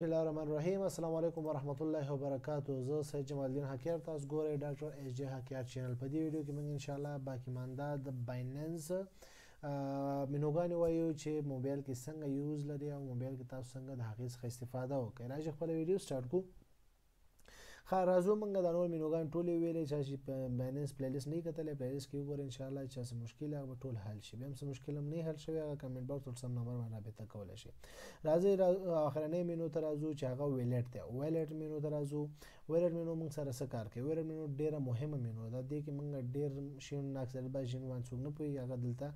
بسم الله الرحمن الرحیم. السلام علیکم ورحمۃ اللہ وبرکاتہ. زه سید جمال الدین حکیار، تاسو ګورئ ډاکټر ایچ جی حکیار چینل. په دې ویډیو کې موږ ان شاء الله باقی مانده د بایننس مینوګانې وایو چې موبایل کې څنګه یوز لري او موبایل کې تاسو څنګه د هغې څخه استفاده وکړئ. راځئ خپله ویډیو سټارټ کړو. ښه راځو موږ د نور مینوګان ټولې ویلې چې په بایننس پلی لیست نه کتلې، پلی لیست کې وګورئ ان شاء الله چې څه مشکل هغه ټول حل شي. بیا هم څه مشکل هم نه حل شوی، هغه کمنټ باکس ور سم نمبر باندې رابطه کولی شي. راځئ اخرنۍ مینو ته راځو چې هغه ویلټ دی. ویلټ مینو ته راځو. ویلټ مینو موږ سره څه کار کوي؟ ویلټ مینو ډیره مهمه مینو ده. دې کې موږ ډیر شیان اکثر به شین باندې څوک نه پوهېږي، هغه دلته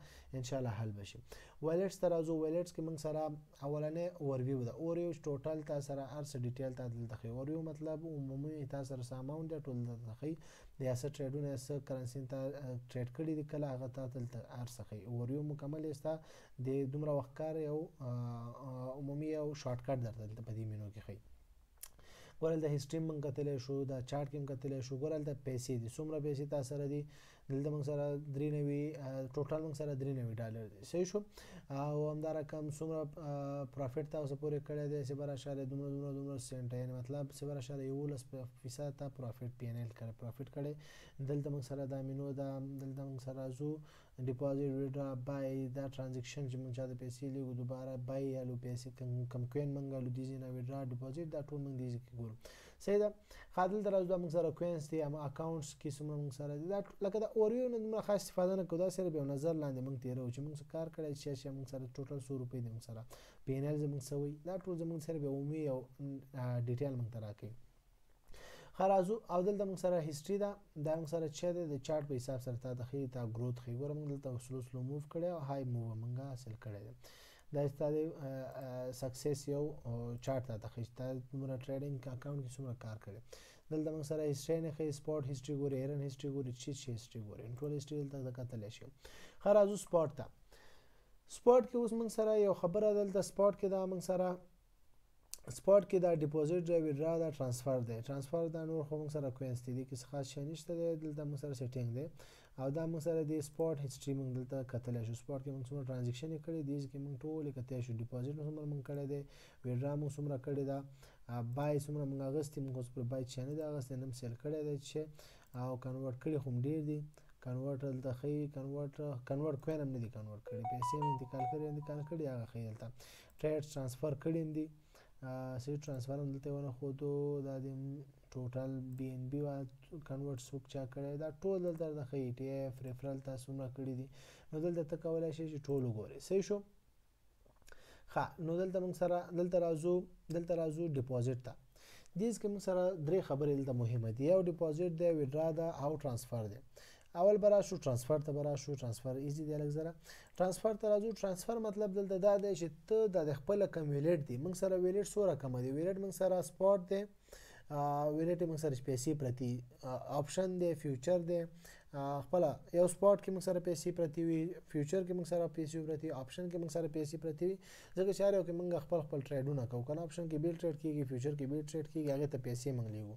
ان شاء الله حل بشي. ویلټس ته راځو. ویلټس کې موږ سره اولنې اورویو ده. اورویو ټوټل تا سره هر څه ډیټیل تا دلته ښیي. اورویو مطلب عمومي تا سره څه اماونټ دی ټول دلته ښیي. د یا څه ټریډونه یا څه کرنسي ته ټریډ کړي دي کله هغه تا دلته هر څه ښیي. اورویو مکمل یې ستا د دومره وخت کار یو عمومي یو شارټ کټ درته دلته په دې مینو کې ښیي. ګورئ د هیسټري موږ کتلی شو، د چارټ کې هم کتلی شو. ګورئ د پیسې دي، څومره پیسې تا سره دي. دلته موږ سره 93 ټوټل موږ سره $93 دی. صحیح شو. او همدا رقم څومره پرافټ تاسو پورې کړی دی، 0.2 دومره سنټ، یعنې مطلب 0.11% تا پرافټ پی ان ایل کړی پرافټ کړی. دلته موږ سره دا مینو ده. دلته موږ سره راځو ډیپازیټ ویډرا بای دا ترانزیکشن چې موږ چاته پیسې لیږو دوباره بای الو پیسې کم کوین موږ الو دیزي نه ویډرا ډیپازیټ دا ټول موږ دیزي کې ګورو. صحیح ده. ښه دلته راځو دا موږ سره کوینس دي، اما اکاونټس کې څومره موږ سره دي. دا لکه د اوریو نه دومره خاص استفاده نه کوو، دا صرف یو نظر لاندې موږ تېروو چې موږ څه کار کړی چې موږ سره ټوټل 100 روپۍ دي موږ سره پی ان ایل زموږ څه وایي. دا ټول زموږ صرف یو عمومي یو ډیټیل موږ ته راکوي. ښه راځو او دلته موږ سره هیسټري ده. دا موږ سره چې دی د چارټ په حساب سره تا د ښیي تا ګروت ښیي. ګوره موږ دلته سلو موو کړی او های موو موږ حاصل کړی دی. دا ستا د سکسس یو چارټ تا ته ښیي چې تا دومره ټریډینګ اکاونټ کې څومره کار کړی. دلته موږ سره هیسټري نه ښیي، سپاټ هیسټري ګوري، ایرن هیسټري ګوري، چیټ هیسټري ګوري، ټول هیسټري دلته د کتلی شي. ښه راځو سپاټ ته. سپاټ کې اوس موږ سره یو خبره دلته سپاټ کې دا موږ سره سپاټ کې دا ډیپوزیټ دی، ویډرا دا ټرانسفر دی. ټرانسفر دا نور خو موږ سره کوینس دي، دې کې څه خاص شی نشته دی. دلته موږ سره سیټینګ دی او دا موږ سره د سپاټ هیسټري موږ دلته کتلی شو. سپاټ کې موږ څومره ټرانزیکشن یې کړی دي، کې موږ ټول یې کتلی شو. ډیپوزیټ څومره موږ کړی دی، ویډرا موږ څومره کړې ده، بای څومره موږ اغوستي، موږ اوس پر بای چې نه دی اغوستی، نه هم سیل کړی دی چې او کنورټ کړي خو هم ډېر دي. کنورټ دلته ښیي، کنورټ کوین هم نه دي کنورټ کړي، پیسې هم انتقال کړي هغه ښیي دلته. ټریډ ټرانسفر کړي هم دي، صحیح ټرانسفر هم دلته ونه ښودو. دا د ټوټل بی ان بي کنورټ څوک چا کړی دا ټول دلته د ښیي. ټي ایف ریفرل تاسو څومره کړي دي، نو دلته ته کولی شئ چې ټول وګورئ. صحیح شو. ښه نو دلته موږ سره دلته راځو ډیپوزیټ ته. دیز کې موږ سره درې خبرې دلته مهمه دي. یو ډیپوزیټ دی، ویډرا ده او ټرانسفر دی. اول به راشو ټرانسفر ته به راشو. ټرانسفر ایزي دی لږ زره. ټرانسفر ته راځو. ټرانسفر مطلب دلته دا دی چې ته د خپله کوم ویلیټ دی، موږ سره ویلیټ څو رقمه دی. ویلیټ موږ سره سپاټ دی، ویلیټ موږ سره پیسې پرتی، آپشن دی، فیوچر دی. خپله یو سپاټ کې موږ سره پیسې پرتی وي، فیوچر کې موږ سره پیسې پرتی وي، آپشن کې موږ سره پیسې پرتی وي. ځکه چې هر یو کې موږ خپل ټریډونه کوو که نه. آپشن کې بیل ټریډ کېږي، فیوچر کې بیل ټریډ کېږي، هغې ته پیسې موږ لیږو،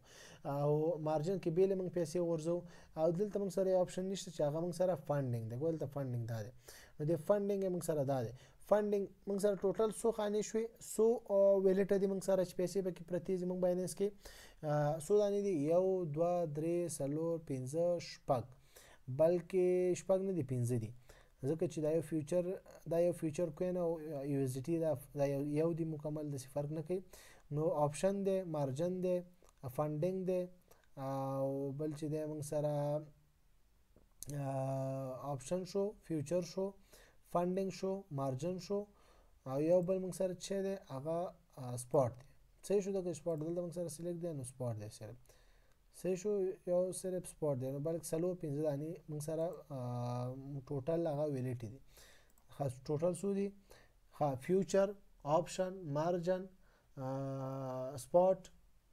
او مارجن کې بیلې موږ پیسې غورځوو. او دلته موږ سره یو آپشن نشته چې هغه موږ سره فنډینګ دی. ګوره دلته فنډینګ دا دی، نو د فنډینګ موږ سره دا دی. فنډینګ موږ سره ټوټل څو خانې شوې، څو ویلیټه دي موږ سره چې پیسې پکې پرتې دي زموږ بایننس کې. څو دانې دي؟ 1 2 3 4 5 6 بلکې 6 نه دي 5 دي، ځکه چې دا یو فیوچر کوین او یو ایس ډي ټي دا یو دی مکمل، داسې فرق نه کوي. نو آپشن دی، مارجن دی، فنډینګ دی، او بل چې دی موږ سره آپشن شو، فیوچر شو، فنډینګ شو، مارجن شو، او یو بل موږ سره چې دی هغه سپاټ دی. صحیح شو. دغه سپاټ دلته موږ سره سلیکټ دی، نو سپاټ دی صرف. صحیح شو. یو صرف سپاټ دی، نو بلکې 4-5 دانې موږ سره ټوټل هغه ویلیټې دي. ښه ټوټل څو دي؟ ښه فیوچر، آپشن، مارجن، سپاټ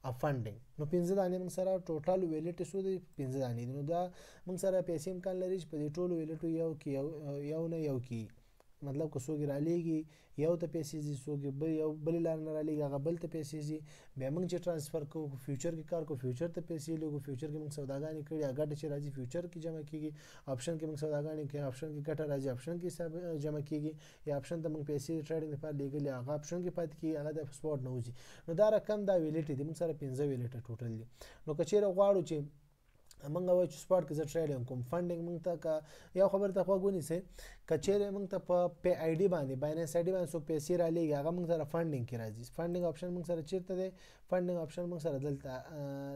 او فنډینګ، نو 5 دانې موږ سره ټوټل ویلیټې څو دي؟ 5 دانې دي. نو دا موږ سره پیسې امکان لري چې په دې ټولو ویلیټو یو نه یو کې مطلب که څوک را لیږي یو ته پیسې ځي، څوک یو بلې لار نه را لیږي هغه بل ته پیسې ځي، بیا موږ چې ټرانسفر کوو په فیوچر کې کار کوو فیوچر ته پیسې لیږو، فیوچر کې موږ سوداګانې کړي ګټه چې راځي فیوچر کې جمع کیږي، آپشن کې موږ سوداګانې کوي آپشن کې ګټه راځي آپشن کې حساب جمع کیږي، یا آپشن ته موږ پیسې ټریډینګ لپاره لیږلي هغه آپشن کې پاتې کیږي هغه د سپورټ نه وځي. نو دا رقم دا ویلیټ دي موږ سره 15 ویلیټ ټوټل دي. نو که چیرې غواړو چې موږ وایو چې سپورټ کې زه ټریډینګ کوم فنډینګ موږ ته یو خبر ته غوږ ونیسئ که چیرې موږ ته په پی آی ډي باندې بایننس آی ډي باندې څوک پیسې را لیږي هغه موږ سره فنډینګ کې راځي. فنډینګ آپشن موږ سره چیرته دی؟ فنډینګ آپشن موږ سره دلته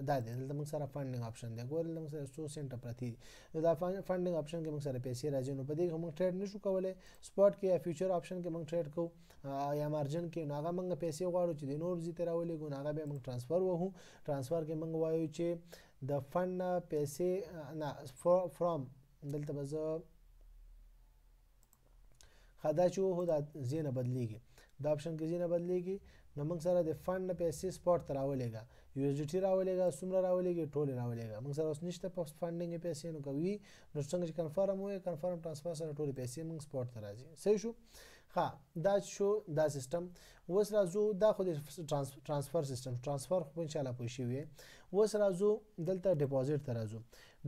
دا دی، دلته موږ سره فنډینګ آپشن دی ګورئ موږ سره 100 سنټه پرتی دي. نو دا فنډینګ آپشن کې موږ سره پیسې راځي، نو په دې کې موږ ټریډ نشو کولی. سپورټ کې یا فیوچر آپشن کې موږ ټریډ کوو یا مارجن کې، نو هغه موږ پیسې غواړو چې د نور ځای ته راولېږو، نو هغه بیا موږ ټرانسفر وهو. ټرانسفر کې موږ وایو چې د فنډ نه پیسې نه فرام دلته به زه دا چې وهو دا ځای نه بدلېږي، دا آپشن کې ځای نه بدلېږي. نو موږ سره د فنډ نه پیسې سپورټ ته راولېږه، یو ایس ډي ټي راولېږه، څومره راولېږي ټولې راولېږه. موږ سره اوس نشته په فنډینګ پیسې، نو کوي نو څنګه چې کنفرم وي کنفرم ټرانسفر سره ټولې پیسې موږ سپورټ ته راځي. صحیح شو؟ ها دا شو دا سیستم. اوس راځو دا خو د ټرانسفر سیستم ټرانسفر خو ان شاء الله پوه شوي. اوس راځو دلته ډیپوزیټ ته راځو.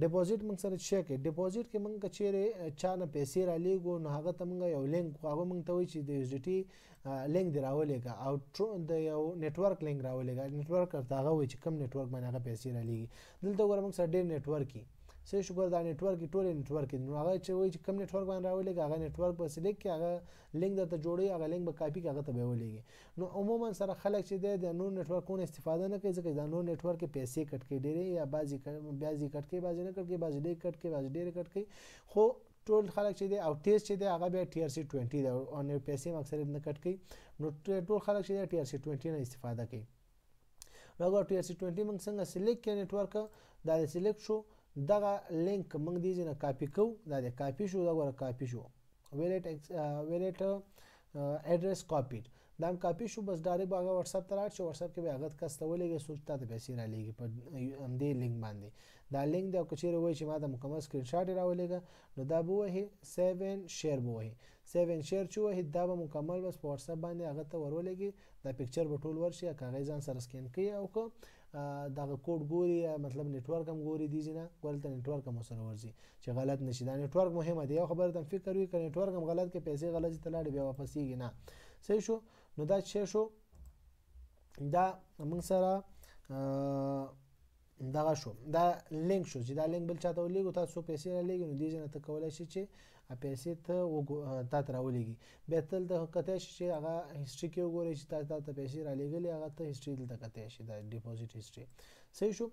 ډیپوزیټ موږ سره څه کوي؟ ډیپوزیټ کې موږ چیرې چا نه پیسې را لیږو نو هغه ته موږ یو لینک هغه موږ ته وایي چې د ایس ډي ټي لینک دی راولېږه او د یو نیټورک لینک راولېږه. نیټورک ورته هغه وایي چې کوم نیټورک باندې هغه پیسې را لیږي. دلته ګوره موږ سره ډېر نیټورک دي. صحیح شو؟ ګوره دا نیټورک ټولې نیټورک دي، نو هغه چې وایي چې کوم نیټورک باندې راولېږه هغه نیټورک به سلیکټ کړي، هغه لینک درته جوړوي، هغه لینک به کاپي کړي هغه ته به یې ولېږي. نو عموما سره خلک چې دی د نور نیټورکونو استفاده نه کوي ځکه دا نور نیټورک پیسې کټ کوي ډېرې، یا بعضې کټ کوي بعضې نه کټ کوي بعضې ډېر کټ کوي بعضې ډېرې کټ کوي. خو ټول خلک چې دی او تیز چې دی هغه بیا ټي آر سی 20 دی او پیسې هم اکثریت نه کټ کوي. نو ټول خلک چې دی ټي آر سی 20 نه استفاده کوي. نو هغه ټي آر سی 20 موږ څنګه سلیکټ کړو نیټورک دا د سلیکټ شو، دغه لینک موږ دې ځای نه کاپي کوو، دا د کاپي شو، دا ګوره کاپي شو ویلیټ اډرس کاپیډ، دا هم کاپي شو. بس ډایرکټ به هغه واتساپ ته لاړ شي، واتساپ کې به هغه کس ته ولېږي څوک تا ته پیسې را لیږي په همدې لینک باندې. دا لینک دی او که چیرې وایي چې ما ته مکمل سکرین شاټ یې راولېږه نو دا به ووهي 7 شیر به ووهي 7 شیر چې ووهي دا به مکمل بس په واتساپ باندې هغه ته ورولېږي، دا پکچر به ټول ورشي که هغه ځان سره سکین کوي او که دغه کوډ ګوري یا مطلب نیټورک هم ګوري دي نه ګورل ته نیټورک هم سره ورځي چې غلط نشي. دا نیټورک مهمه دی، یو خبره ته فکر وي که نیټورک هم غلط کې پیسې غلط ته لاړې بیا واپس کېږي نه. صحیح شو؟ نو دا څه شو؟ دا موږ سره دغه شو، دا لینک شو چې دا لینک بل چاته ولېږو تاسو پیسې را لیږي نو دې ځای نه ته کولی شي چې پیسې ته تا ته راولېږي. بیا تل ته کتی شي چې هغه هسټري کې وګورئ چې تا ته پیسې را لیږلې هغه ته هسټري دلته کتی شي دا ډیپوزیټ هسټري. صحیح شو؟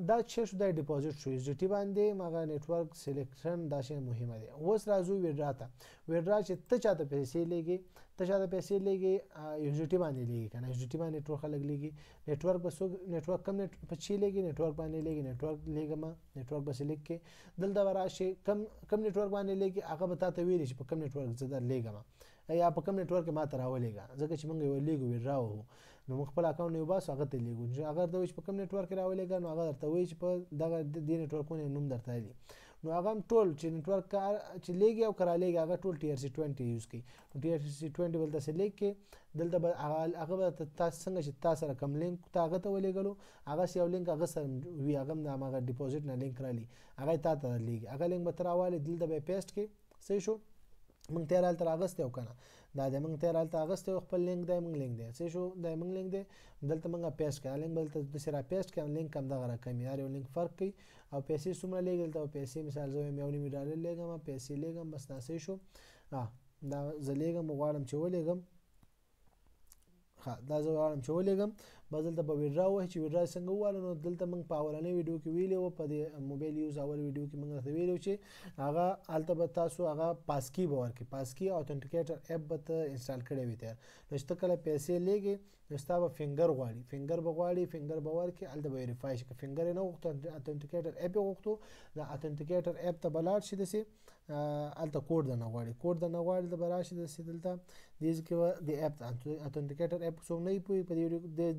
دا څه شو؟ دا ډیپوزیټ شو. ایس ډي ټي باندې هغه نیټورک سلیکشن دا شی مهمه دی. اوس راځو ویډرا ته. ویډرا چې ته چاته پیسې لیږي ته چاته پیسې لیږي ایس ډي ټي باندې لیږي که نه ایس ډي ټي باندې ټول خلک لیږي. نیټورک به څوک نیټورک کم په چی لیږي نیټورک باندې لیږي. نیټورک لیږم نیټورک به سلیکټ کړي، دلته به راشي کم نیټورک باندې لیږي هغه به تا ته ویلی چې په کم نیټورک زه در لیږم یا په کم نیټورک ما ته راولېږه ځکه چې موږ یو لیږو ویډرا وهو نو موږ خپل اکاونټ نه وباسو هغه ته لیږو. هغه درته وایي چې په کوم نیټورک کې راولېږه نو هغه درته وایي چې په دغه دې نیټورکونو نوم درته ویلي. نو هغه هم ټول چې نیټورک چې لیږي او که رالیږي هغه ټول ټي آر سی 20 یوز کوي. نو ټي آر سی 20 به دلته سلیکټ کړي، دلته به هغه به تاسو څنګه چې تا سره کوم لینک ته هغه ته ولېږلو هغسې یو لینک هغه سره وي هغه هم د هماغه ډیپوزیټ نه لینک رالي هغه یې تا ته درلیږي. هغه لینک به ته راوالې دلته به یې پیسټ کړي. صحیح شو؟ موږ تیر هلته راغستی او که نه دا دی موږ تیر هلته اغستی خپل لینک دی موږ لینک دی صحیح شو دا موږ لینک دی دلته موږ پیسټ کړه لینک بلته داسې را پیسټ کړه لینک هم دغه رقم یې هر یو لینک فرق کوي او پیسې څومره لیږي دلته پیسې مثال زه وایم $1.5 لیږم پیسې لیږم بس دا صحیح شو دا زه لیږم غواړم چې ولیږم دا زه غواړم چې ولیږم بس دلته به ویډرا ووایي چې ویډرا څنګه ووالو نو دلته موږ په اولنۍ ویډیو کې ویلي وو په دې موبایل یوز اول ویډیو کې موږ درته ویلي وو چې هغه هلته به تاسو هغه پاسکي به ورکړي پاسکي اوتنټیکیټر اپ به ته انسټال کړی وي تیار نو چې ته کله پیسې لیږې نو ستا به فنګر غواړي فنګر به ورکړي هلته به ویریفای شي که فنګر یې نه غوښتو اوتنټیکیټر اپ یې غوښتو دا اوتنټیکیټر اپ ته به لاړ شي داسې هلته کوډ درنه غواړي دلته به راشي داسې دلته دې کې به د اپ اوتنټیکیټر اپ څوک نه پوهېږي په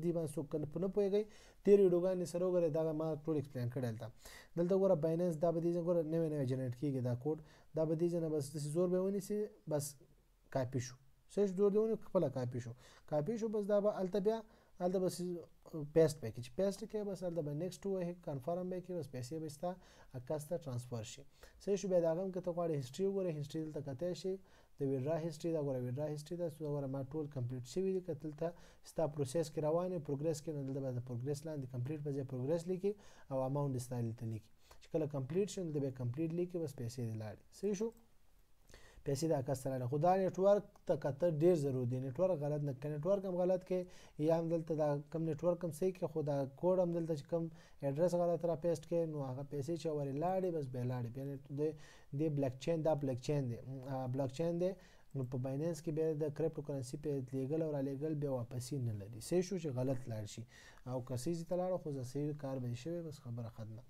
دې باندې څوک نه پوهېږئ تېرې ویډیوګانې سره وګورئ دغه ما ټول ایکسپلین کړی دلته ګوره بایننس دا به دې ځای ګوره نوی جنریټ کېږي دا کوډ دا به دې ځای نه بس داسې زور به یې ونیسي بس کاپی شو صحیح شو دوه خپله کاپی شو بس دا به هلته بیا هلته بس پیسټ به کړي چې پیسټ کې بس هلته به نیکسټ ووهې کنفرم به کړي بس پیسې به ستا اکاس ته ټرانسفر شي صحیح شو بیا د هغه هم که ته غواړې هسټري وګورې هسټري دلته کتلی شي د ویډرا هسټري دا ګوره ویډرا هسټري ده ګوره ما ټول کمپلیټ شوي دي که دلته ستا پروسس کې روان وي پروګرس کې نو دلته به د پروګرس لاندې کمپلیټ په ځای پروګرس لیکي او اماونټ ستا دلته لیکي چې کله کمپلیټ شي دلته به کمپلیټ لیکي بس پیسې دې لاړې صحیح شو پیسې د اکاس ته راغلې خو دا نیټورک ته کتل ډېر ضروري دی نیټورک غلط نه که نیټورک هم غلط کې یا هم دلته دا کم نیټورک هم صحیح کې خو دا کوډ هم دلته چې کم ایډرس غلط را پیسټ کې نو هغه پیسې چې ورې لاړې بس بیا لاړې بیا د بلاک چین دا بلاک چین دی نو په بایننس کې بیا د کریپټو کرنسي په لیږل او رالیږل بیا واپسي نه لري صحیح شو چې غلط لاړ شي او که صحیح ته لاړو خو صحیح کار به شوی بس خبره ختمه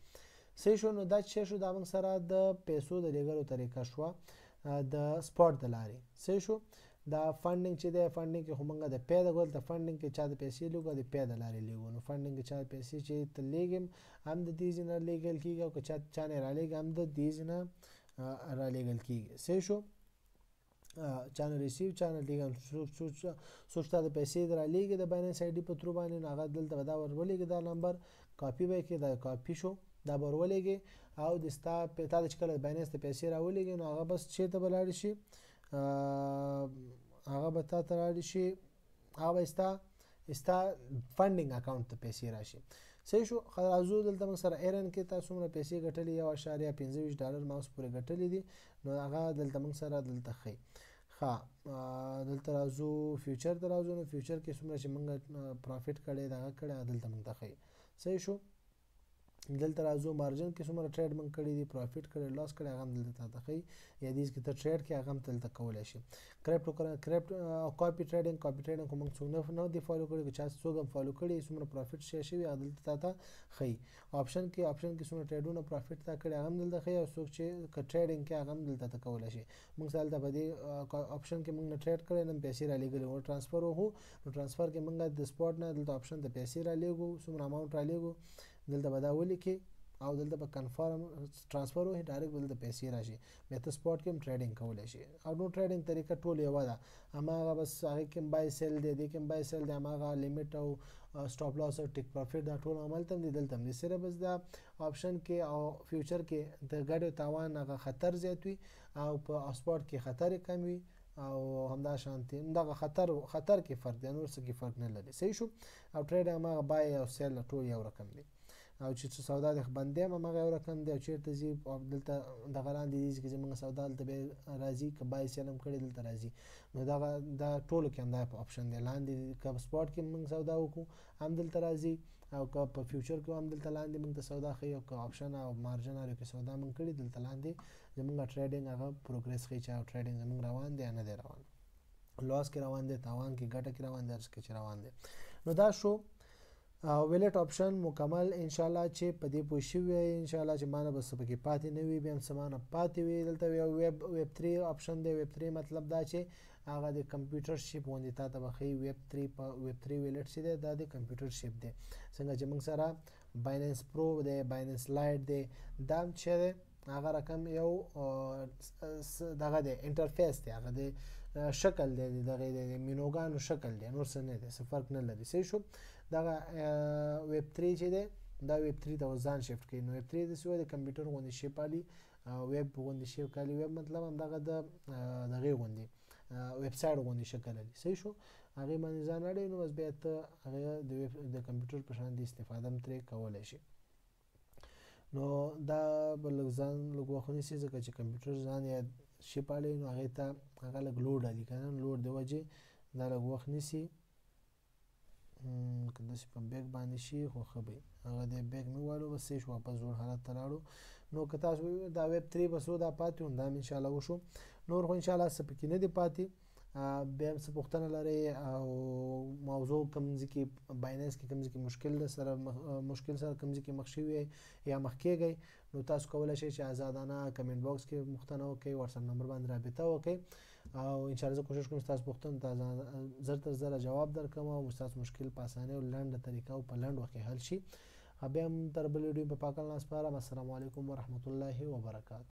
صحیح شو نو دا چې شو دا موږ سره د پیسو د لیږلو طریقه شوه د سپورټ د لارې صحیح شو دا فنډینګ چې دی فنډینګ کې خو موږ د پی د ګول ته فنډینګ کې چا د پیسې لیږو د پی د لارې لیږو نو فنډینګ کې چا د پیسې چې ته لیږم هم د دې ځای نه لیږل کېږي او که چا نه رالیږي هم د دې ځای نه رالیږل کېږي صحیح شو چا نه ریسیو چا نه لیږم څوک تا د پیسې رالیږي د بایننس آی ډي په ترو باندې نو هغه دلته به دا ورولېږي دا نمبر کاپي به یې کړي دا کاپي شو دا به ورولېږي او د ستا تا د چې کله بایننس ته پیسې راولېږي نو هغه بس چېرته به لاړې شي هغه به تا ته راړي شي هغه به ستا فنډینګ اکاونټ ته پیسې راشي صحیح شو راځو دلته موږ سره ایرن کې تاسو څومره پیسې ګټلې $1.25 ما اوس پورې ګټلې دي نو هغه دلته موږ سره دلته ښیي ښه دلته راځو فیوچر ته راځو نو فیوچر کې څومره چې موږ پروفیټ کړی دغه کړی دلته موږ ته ښیي صحیح شو دلته راځو مارجن کې څومره ټریډ موږ کړی دي پروفیټ کړی لاس کړی هغه هم دلته تا ته ښیي یا دې کې ته ټریډ کې هغه هم دلته کولی شي کریپټو کاپي ټریډینګ خو موږ څوک نه دي فالو کړي که چا څوک هم فالو کړي څومره پروفیټ شوي هغه دلته تا ته ښیي آپشن کې څومره ټریډونه پروفیټ تا کړي هغه هم دلته ښیي او څوک چې که ټریډینګ کې هغه هم دلته ته کولی شي موږ دلته په دې آپشن کې موږ نه ټریډ کړی نه پیسې رالیږلي وو ټرانسفر وکړو نو ټرانسفر کې موږ د سپاټ نه دلته آپشن ته پیسې رالیږو څومره اماونټ رالیږو دلته به دا ولیکي او دلته په کنفرم ټرانسفر وکړي ډایرکټ دلته پیسې راشي بیا ته سپاټ کې هم ټریډینګ کولی شي او نو ټریډینګ طریقه ټول یوه ده هماغه بس هغې کې هم بای سیل دی دې کې هم بای سیل دی هماغه لیمیټ او سټاپ لاس او ټیک پروفیټ دا ټول هملته هم دي دلته هم دي صرف بس دا آپشن کې او فیوچر کې د ګټې تاوان هغه خطر زیات وي او په سپاټ کې خطر کم وي او همدا شانتي دغه خطر کې فرق دی نور څه کې فرق نه لري صحیح شو او ټریډ هماغه بای او سیل ټول یو رقم دی او چې سودا د بندې هم هغه یو رقم دی او چېرته ځي دلته دغه لاندې دي چې زموږ سودا دلته به راځي که بای سیل هم کړی دلته راځي نو دا ټولو کې هم دا آپشن دی لاندې که سپاټ کې موږ سودا وکړو هم دلته راځي او که په فیوچر کې هم دلته لاندې موږ ته سودا ښیي او که آپشن او مارجن هر کې سودا موږ کړي دلته لاندې زموږ ټریډینګ هغه پروګرس ښیي چې ټریډینګ زموږ روان دی یا نه دی روان لاس کې روان دی تاوان کې ګټه کې روان دی هر څه کې چې روان دی نو دا شو ویلټ آپشن مکمل ان شاء الله چې په دې پوه شوي ان شاء الله چې مانه بس پکې پاتې نه وي بیا هم سمانه پاتې وي دلته یو ویب 3 آپشن دی ویب 3 مطلب دا چې هغه د کمپیوټر شیپ غوندې تا ته به ښیي ویب 3 ویلټ چې دی دا د کمپیوټر شیپ دی څنګه چې موږ سره بایننس پرو دی بایننس لایټ دی دا هم چې دی هغه رقم یو دغه دی انټرفیس دی هغه د شکل دی دغه د مینوګانو شکل دی نور څه نه دی څه فرق نه لري صحیح شو دغه ویب 3 چې دی دا ویب 3 ته ځان شفټ کوي نو ویب 3 داسې وایي د کمپیوټر غوندې شیپ علي ویب غوندې شیپ کالي ویب مطلب هم دغه دغې غوندې ویب سایټ غوندې شکل علي صحیح شو هغې باندې ځان اړوي نو بس بیا ته هغه د کمپیوټر په شان د استفاده هم ترې کولی شي نو دا به لږ ځان لږ وخت ونیسي ځکه چې کمپیوټر ځان یا شیپ اړوي نو هغې ته هغه لږ لوډ علي که نه لوډ د وجې دا لږ وخت نیسي که داسې په بیک باندې شي خو ښه به هغه د بیک مې والو بس صحیح شو واپس زوړ حالت ته لاړو نو که تاسو دا ویب 3 بس دا پاتې هم دا هم انشاءالله وشو نور خو انشاءالله څه پکې نه دي پاتې بیا هم څه پوښتنه لرئ او موضوع کوم ځای کې بایننس کې کوم ځای کې مشکل سره کوم ځای کې مخ شوي یا مخ کېږئ نو تاسو کولی شئ چې ازادانه کمنټ باکس کې پوښتنه وکړئ واتساپ نمبر باندې رابطه وکړئ او انشاءالله زه کوشش کوم ستاسو پوښتنو ته زر تر زره جواب درکړم او ستاسو مشکل په اسانۍ او لنډه طریقه او په لنډ وخت کې حل شي بیا هم تر بل ویډیو په پاک الله سپارم السلام علیکم ورحمة الله وبرکاته